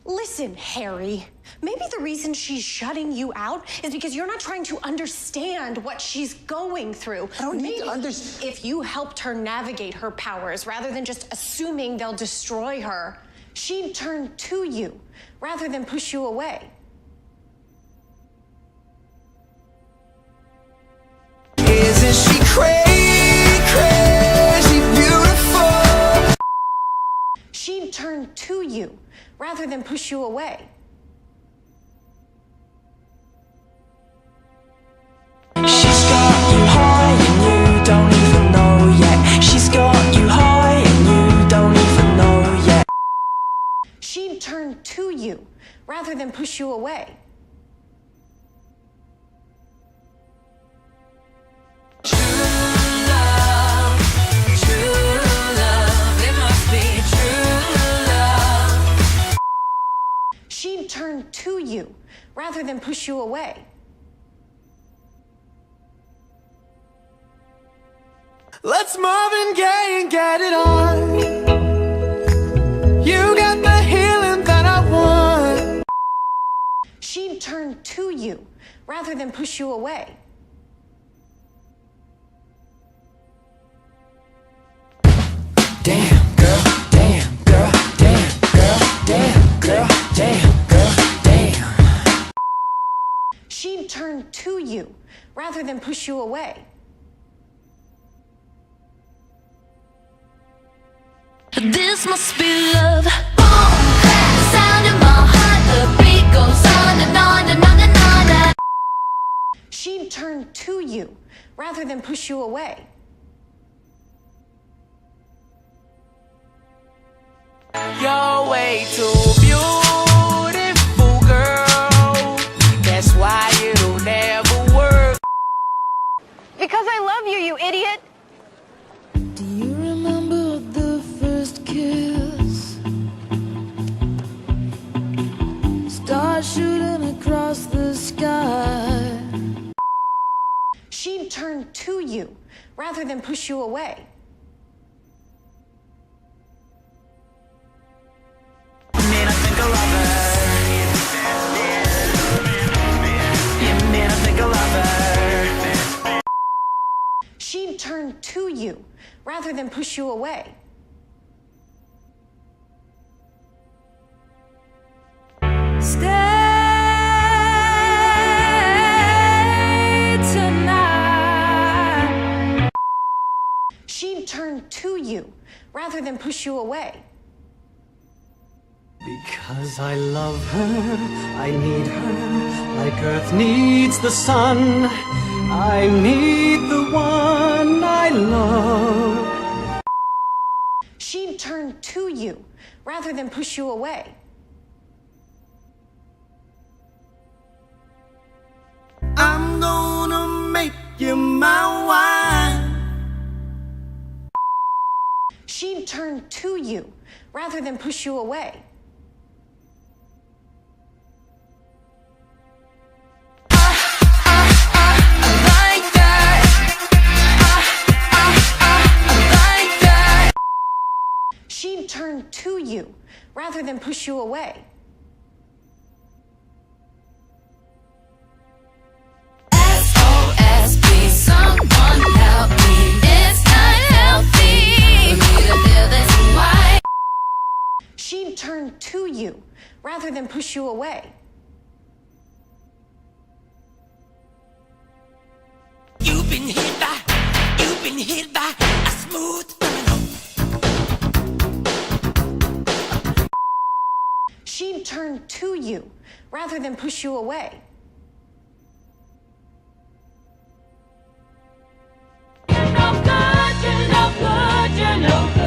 Listen, Harry, maybe the reason she's shutting you out is because you're not trying to understand what she's going through. I don't need to understand. If you helped her navigate her powers rather than just assuming they'll destroy her, she'd turn to you rather than push you away. Isn't she crazy beautiful? She'd turn to you rather than push you away. She's got you high and you don't even know yet. She's got you high and you don't even know yet. She'd turn to you rather than push you away. True love, it must be true love. She'd turn to you rather than push you away. Let's Marvin Gaye and get it on. You got the healing that I want. She'd turn to you rather than push you away. Damn girl, damn girl, damn girl, damn girl, damn girl, damn. She'd turn to you rather than push you away. This must be love. Boom, clap, the sound in my heart. The beat goes on and on and on and on. She'd turn to you rather than push you away. You're way too beautiful, girl. That's why it'll never work. Because I love you, you idiot! Do you remember the first kiss? Stars shooting across the sky. She'd turn to you rather than push you away. Man, I think I love her. Yeah, man, I think I love her. She'd turn to you rather than push you away. Stay tonight. She'd turn to you rather than push you away. Because I love her, I need her, like Earth needs the sun. I need the one I love. She'd turn to you rather than push you away. I'm gonna make you my wine. She'd turn to you rather than push you away. She'd turn to you rather than push you away. SOS, please someone help me. It's not healthy for me to feel this way. She'd turn to you rather than push you away. You've been hit by a smooth criminal. She'd turn to you rather than push you away. You're no good, you're no good, you're no good.